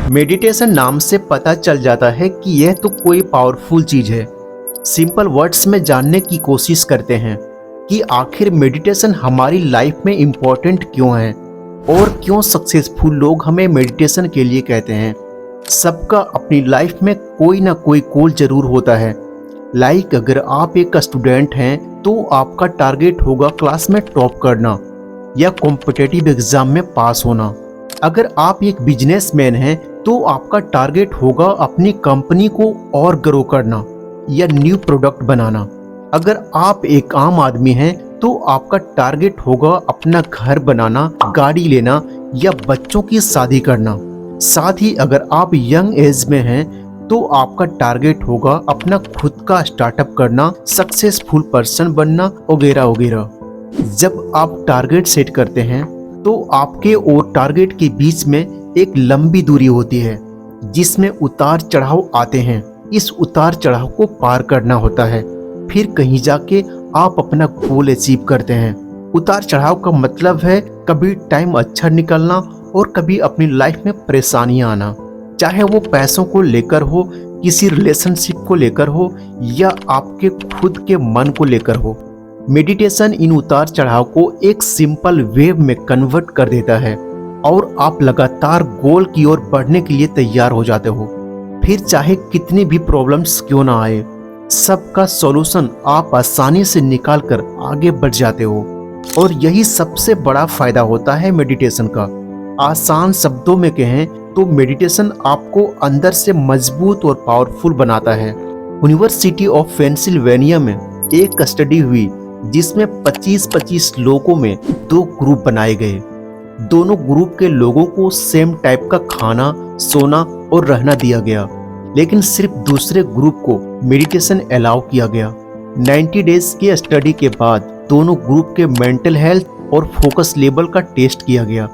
Meditation नाम से पता चल जाता है कि यह तो कोई पावरफुल चीज है। सिंपल वर्ड्स में जानने की कोशिश करते हैं कि आखिर मेडिटेशन हमारी लाइफ में इम्पोर्टेंट क्यों है और क्यों सक्सेसफुल लोग हमें मेडिटेशन के लिए कहते हैं। सबका अपनी लाइफ में कोई ना कोई गोल जरूर होता है। लाइक अगर आप एक स्टूडेंट हैं तो आपका टारगेट होगा क्लास में टॉप करना या कॉम्पिटिटिव एग्जाम में पास होना। अगर आप एक बिजनेसमैन हैं तो आपका टारगेट होगा अपनी कंपनी को और ग्रो करना या न्यू प्रोडक्ट बनाना। अगर आप एक आम आदमी हैं तो आपका टारगेट होगा अपना घर बनाना, गाड़ी लेना या बच्चों की शादी करना। साथ ही अगर आप यंग एज में हैं तो आपका टारगेट होगा अपना खुद का स्टार्टअप करना, सक्सेसफुल पर्सन बनना वगैरह वगैरह। जब आप टारगेट सेट करते हैं तो आपके और टारगेट के बीच में एक लंबी दूरी होती है जिसमें उतार चढ़ाव आते हैं। इस उतार चढ़ाव को पार करना होता है, फिर कहीं जाके आप अपना गोल अचीव करते हैं। उतार चढ़ाव का मतलब है कभी टाइम अच्छा निकलना और कभी अपनी लाइफ में परेशानियां आना, चाहे वो पैसों को लेकर हो, किसी रिलेशनशिप को लेकर हो या आपके खुद के मन को लेकर हो। मेडिटेशन इन उतार चढ़ाव को एक सिंपल वेव में कन्वर्ट कर देता है और आप लगातार गोल की ओर बढ़ने के लिए तैयार हो जाते हो। फिर चाहे कितनी भी प्रॉब्लम्स क्यों ना आए, सबका सॉल्यूशन आप आसानी से निकाल कर आगे बढ़ जाते हो। और यही सबसे बड़ा फायदा होता है मेडिटेशन का। आसान शब्दों में कहें तो मेडिटेशन आपको अंदर से मजबूत और पावरफुल बनाता है। यूनिवर्सिटी ऑफ पेंसिल्वेनिया में एक स्टडी हुई जिसमें 25-25 लोगों में 2 ग्रुप बनाए गए। दोनों ग्रुप के लोगों को सेम टाइप का खाना, सोना और रहना दिया गया, लेकिन सिर्फ दूसरे ग्रुप को मेडिटेशन अलाउ किया गया। 90 डेज की स्टडी के बाद दोनों ग्रुप के मेंटल हेल्थ और फोकस लेवल का टेस्ट किया गया,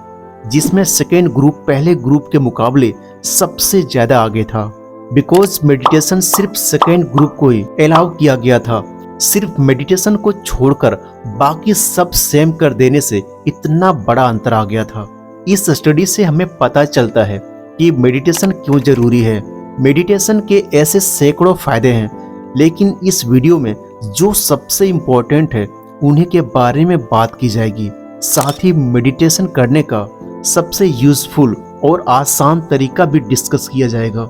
जिसमें सेकेंड ग्रुप पहले ग्रुप के मुकाबले सबसे ज्यादा आगे था। बिकॉज मेडिटेशन सिर्फ सेकेंड ग्रुप को ही अलाउ किया गया था। सिर्फ मेडिटेशन को छोड़कर बाकी सब सेम कर देने से इतना बड़ा अंतर आ गया था। इस स्टडी से हमें पता चलता है कि मेडिटेशन क्यों जरूरी है। मेडिटेशन के ऐसे सैकड़ों फायदे हैं, लेकिन इस वीडियो में जो सबसे इम्पोर्टेंट है उन्हीं के बारे में बात की जाएगी। साथ ही मेडिटेशन करने का सबसे यूजफुल और आसान तरीका भी डिस्कस किया जाएगा।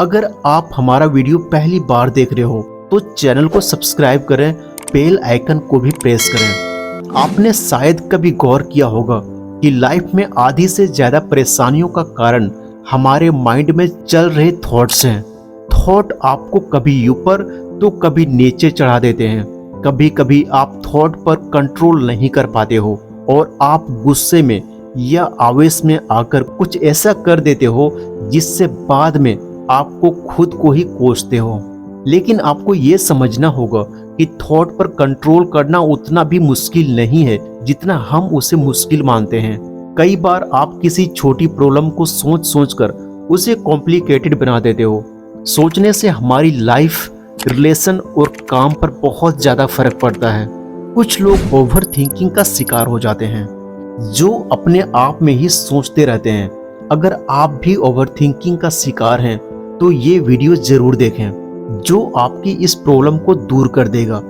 अगर आप हमारा वीडियो पहली बार देख रहे हो तो चैनल को सब्सक्राइब करें, बेल आइकन को भी प्रेस करें। आपने शायद कभी गौर किया होगा कि लाइफ में आधी से ज्यादा परेशानियों का कारण हमारे माइंड में चल रहे थॉट्स हैं। थॉट आपको कभी ऊपर तो कभी नीचे चढ़ा देते हैं। कभी कभी आप थॉट पर कंट्रोल नहीं कर पाते हो और आप गुस्से में या आवेश में आकर कुछ ऐसा कर देते हो जिससे बाद में आपको खुद को ही कोसते हो। लेकिन आपको ये समझना होगा कि थॉट पर कंट्रोल करना उतना भी मुश्किल नहीं है जितना हम उसे मुश्किल मानते हैं। कई बार आप किसी छोटी प्रॉब्लम को सोच कर उसे कॉम्प्लिकेटेड बना देते हो। सोचने से हमारी लाइफ, रिलेशन और काम पर बहुत ज्यादा फर्क पड़ता है। कुछ लोग ओवर थिंकिंग का शिकार हो जाते हैं, जो अपने आप में ही सोचते रहते हैं। अगर आप भी ओवर थिंकिंग का शिकार हैं तो ये वीडियो जरूर देखें, जो आपकी इस प्रॉब्लम को दूर कर देगा।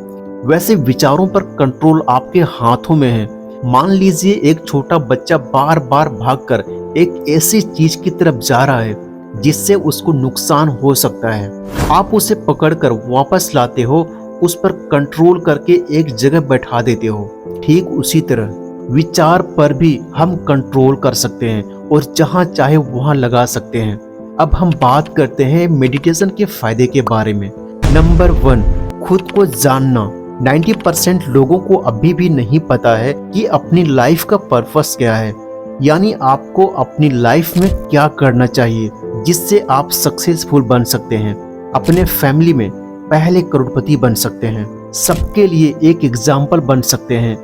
वैसे विचारों पर कंट्रोल आपके हाथों में है। मान लीजिए एक छोटा बच्चा बार बार भागकर एक ऐसी चीज की तरफ जा रहा है जिससे उसको नुकसान हो सकता है। आप उसे पकड़कर वापस लाते हो, उस पर कंट्रोल करके एक जगह बैठा देते हो। ठीक उसी तरह विचार पर भी हम कंट्रोल कर सकते हैं और जहां चाहे वहां लगा सकते हैं। अब हम बात करते हैं मेडिटेशन के फायदे के बारे में। नंबर 1, खुद को जानना। 90% लोगों को अभी भी नहीं पता है कि अपनी लाइफ का पर्पस क्या है, यानी आपको अपनी लाइफ में क्या करना चाहिए जिससे आप सक्सेसफुल बन सकते हैं, अपने फैमिली में पहले करोड़पति बन सकते हैं, सबके लिए एक एग्जाम्पल बन सकते हैं।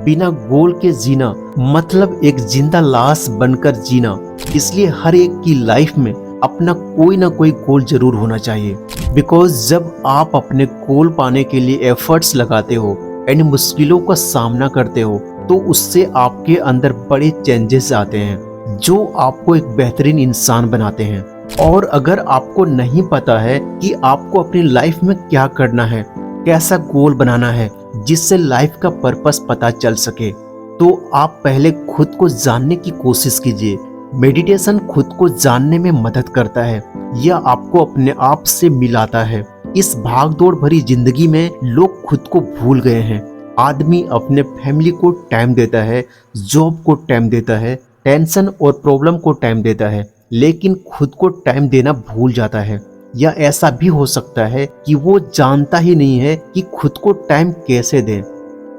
बिना गोल के जीना मतलब एक जिंदा लाश बनकर जीना। इसलिए हर एक की लाइफ में अपना कोई ना कोई गोल जरूर होना चाहिए। बिकॉज जब आप अपने गोल पाने के लिए एफर्ट्स लगाते हो एंड मुश्किलों का सामना करते हो तो उससे आपके अंदर बड़े चेंजेस आते हैं। जो आपको एक बेहतरीन इंसान बनाते हैं। और अगर आपको नहीं पता है कि आपको अपनी लाइफ में क्या करना है, कैसा गोल बनाना है जिससे लाइफ का पर्पस पता चल सके, तो आप पहले खुद को जानने की कोशिश कीजिए। मेडिटेशन खुद को जानने में मदद करता है। यह आपको अपने आप से मिलाता है। इस भागदौड़ भरी जिंदगी में लोग खुद को भूल गए हैं। आदमी अपने फैमिली को टाइम देता है, जॉब को टाइम देता है, टेंशन और प्रॉब्लम को टाइम देता है, लेकिन खुद को टाइम देना भूल जाता है। या ऐसा भी हो सकता है कि वो जानता ही नहीं है कि खुद को टाइम कैसे दें।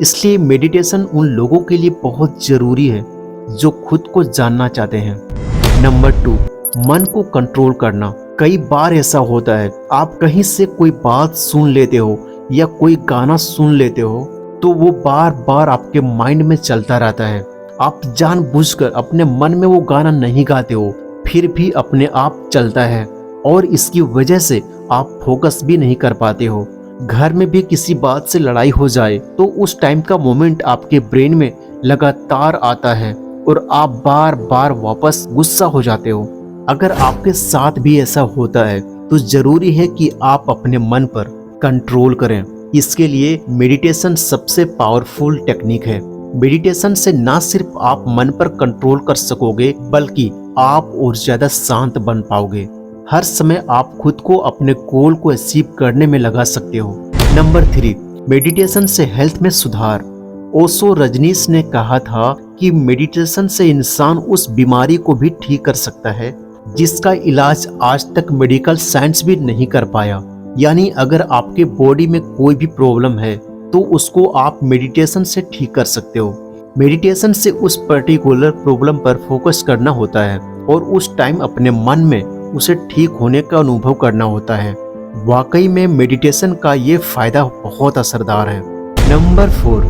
इसलिए मेडिटेशन उन लोगों के लिए बहुत जरूरी है जो खुद को जानना चाहते हैं। नंबर 2, मन को कंट्रोल करना। कई बार ऐसा होता है, आप कहीं से कोई बात सुन लेते हो या कोई गाना सुन लेते हो तो वो बार बार आपके माइंड में चलता रहता है। आप जानबूझकर अपने मन में वो गाना नहीं गाते हो, फिर भी अपने आप चलता है और इसकी वजह से आप फोकस भी नहीं कर पाते हो। घर में भी किसी बात से लड़ाई हो जाए तो उस टाइम का मोमेंट आपके ब्रेन में लगातार आता है और आप बार बार वापस गुस्सा हो जाते हो। अगर आपके साथ भी ऐसा होता है तो जरूरी है कि आप अपने मन पर कंट्रोल करें। इसके लिए मेडिटेशन सबसे पावरफुल टेक्निक है। मेडिटेशन से ना सिर्फ आप मन पर कंट्रोल कर सकोगे बल्कि आप और ज्यादा शांत बन पाओगे। हर समय आप खुद को अपने गोल को अचीव करने में लगा सकते हो। नंबर 3, मेडिटेशन से हेल्थ में सुधार। ओशो रजनीश ने कहा था कि मेडिटेशन से इंसान उस बीमारी को भी ठीक कर सकता है जिसका इलाज आज तक मेडिकल साइंस भी नहीं कर पाया। यानी अगर आपके बॉडी में कोई भी प्रॉब्लम है तो उसको आप मेडिटेशन से ठीक कर सकते हो। मेडिटेशन से उस पर्टिकुलर प्रॉब्लम पर फोकस करना होता है और उस टाइम अपने मन में उसे ठीक होने का अनुभव करना होता है। वाकई में मेडिटेशन का ये फायदा बहुत असरदार है। नंबर 4,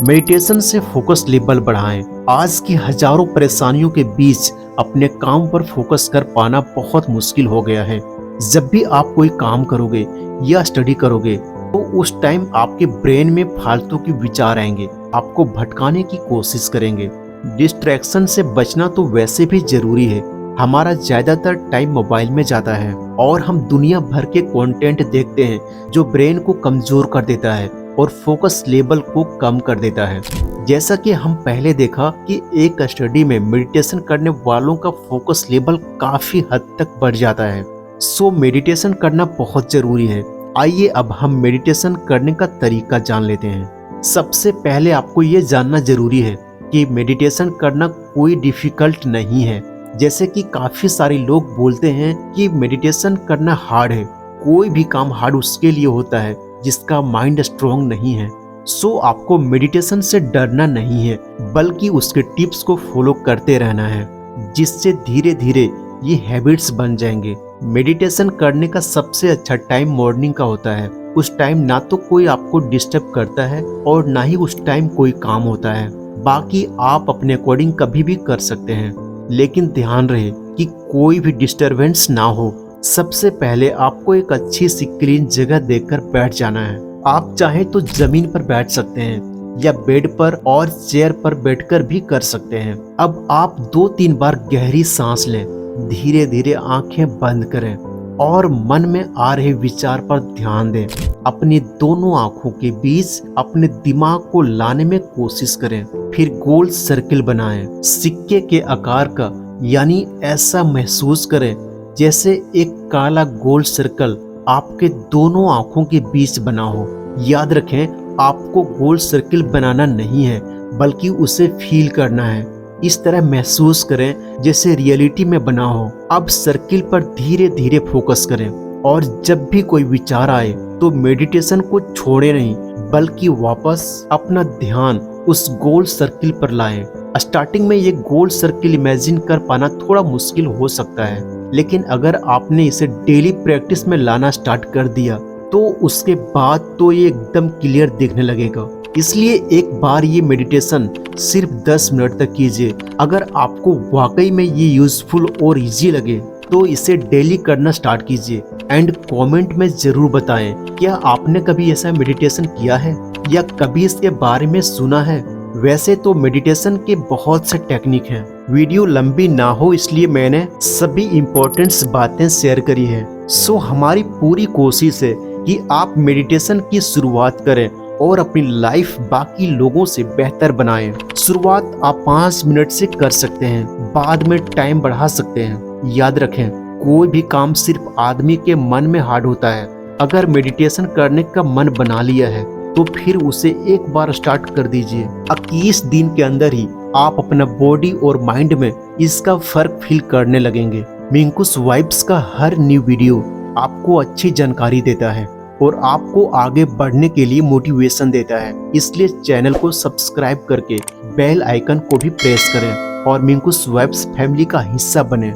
मेडिटेशन से फोकस लेवल बढ़ाएं। आज की हजारों परेशानियों के बीच अपने काम पर फोकस कर पाना बहुत मुश्किल हो गया है। जब भी आप कोई काम करोगे या स्टडी करोगे तो उस टाइम आपके ब्रेन में फालतू के विचार आएंगे, आपको भटकाने की कोशिश करेंगे। डिस्ट्रैक्शन से बचना तो वैसे भी जरूरी है। हमारा ज्यादातर टाइम मोबाइल में जाता है और हम दुनिया भर के कंटेंट देखते हैं जो ब्रेन को कमजोर कर देता है और फोकस लेवल को कम कर देता है। जैसा कि हम पहले देखा कि एक स्टडी में मेडिटेशन करने वालों का फोकस लेवल काफी हद तक बढ़ जाता है। सो मेडिटेशन करना बहुत जरूरी है। आइए अब हम मेडिटेशन करने का तरीका जान लेते हैं। सबसे पहले आपको ये जानना जरूरी है कि मेडिटेशन करना कोई डिफिकल्ट नहीं है। जैसे कि काफी सारे लोग बोलते हैं कि मेडिटेशन करना हार्ड है। कोई भी काम हार्ड उसके लिए होता है जिसका माइंड स्ट्रॉन्ग नहीं है। सो आपको मेडिटेशन से डरना नहीं है बल्कि उसके टिप्स को फॉलो करते रहना है, जिससे धीरे धीरे ये हैबिट्स बन जाएंगे। मेडिटेशन करने का सबसे अच्छा टाइम मॉर्निंग का होता है। उस टाइम ना तो कोई आपको डिस्टर्ब करता है और ना ही उस टाइम कोई काम होता है। बाकी आप अपने अकॉर्डिंग कभी भी कर सकते हैं, लेकिन ध्यान रहे कि कोई भी डिस्टरबेंस ना हो। सबसे पहले आपको एक अच्छी सी क्लीन जगह देखकर बैठ जाना है। आप चाहे तो जमीन पर बैठ सकते हैं या बेड पर और चेयर पर बैठकर भी कर सकते हैं। अब आप 2-3 बार गहरी सांस लें, धीरे धीरे आंखें बंद करें और मन में आ रहे विचार पर ध्यान दें। अपनी दोनों आंखों के बीच अपने दिमाग को लाने में कोशिश करें। फिर गोल सर्किल बनाएं, सिक्के के आकार का, यानी ऐसा महसूस करें जैसे एक काला गोल सर्कल आपके दोनों आंखों के बीच बना हो। याद रखें, आपको गोल सर्किल बनाना नहीं है बल्कि उसे फील करना है। इस तरह महसूस करें जैसे रियलिटी में बना हो। अब सर्किल पर धीरे धीरे फोकस करें और जब भी कोई विचार आए तो मेडिटेशन को छोड़े नहीं बल्कि वापस अपना ध्यान उस गोल सर्किल पर लाएं। स्टार्टिंग में ये गोल सर्किल इमेजिन कर पाना थोड़ा मुश्किल हो सकता है, लेकिन अगर आपने इसे डेली प्रैक्टिस में लाना स्टार्ट कर दिया तो उसके बाद तो ये एकदम क्लियर दिखने लगेगा। इसलिए एक बार ये मेडिटेशन सिर्फ 10 मिनट तक कीजिए। अगर आपको वाकई में ये यूजफुल और इजी लगे तो इसे डेली करना स्टार्ट कीजिए। एंड कमेंट में जरूर बताएं, क्या आपने कभी ऐसा मेडिटेशन किया है या कभी इसके बारे में सुना है। वैसे तो मेडिटेशन के बहुत से टेक्निक हैं। वीडियो लंबी ना हो इसलिए मैंने सभी इम्पोर्टेंट बातें शेयर करी है। सो हमारी पूरी कोशिश है कि आप मेडिटेशन की शुरुआत करें और अपनी लाइफ बाकी लोगों से बेहतर बनाएं। शुरुआत आप 5 मिनट से कर सकते हैं, बाद में टाइम बढ़ा सकते हैं। याद रखें, कोई भी काम सिर्फ आदमी के मन में हार्ड होता है। अगर मेडिटेशन करने का मन बना लिया है तो फिर उसे एक बार स्टार्ट कर दीजिए। 21 दिन के अंदर ही आप अपना बॉडी और माइंड में इसका फर्क फील करने लगेंगे। मिंकुस वाइब्स का हर न्यू वीडियो आपको अच्छी जानकारी देता है और आपको आगे बढ़ने के लिए मोटिवेशन देता है। इसलिए चैनल को सब्सक्राइब करके बेल आइकन को भी प्रेस करें और मिंकुस वाइब्स फैमिली का हिस्सा बने।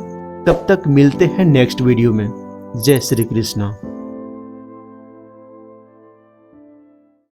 तब तक मिलते हैं नेक्स्ट वीडियो में। जय श्री कृष्णा।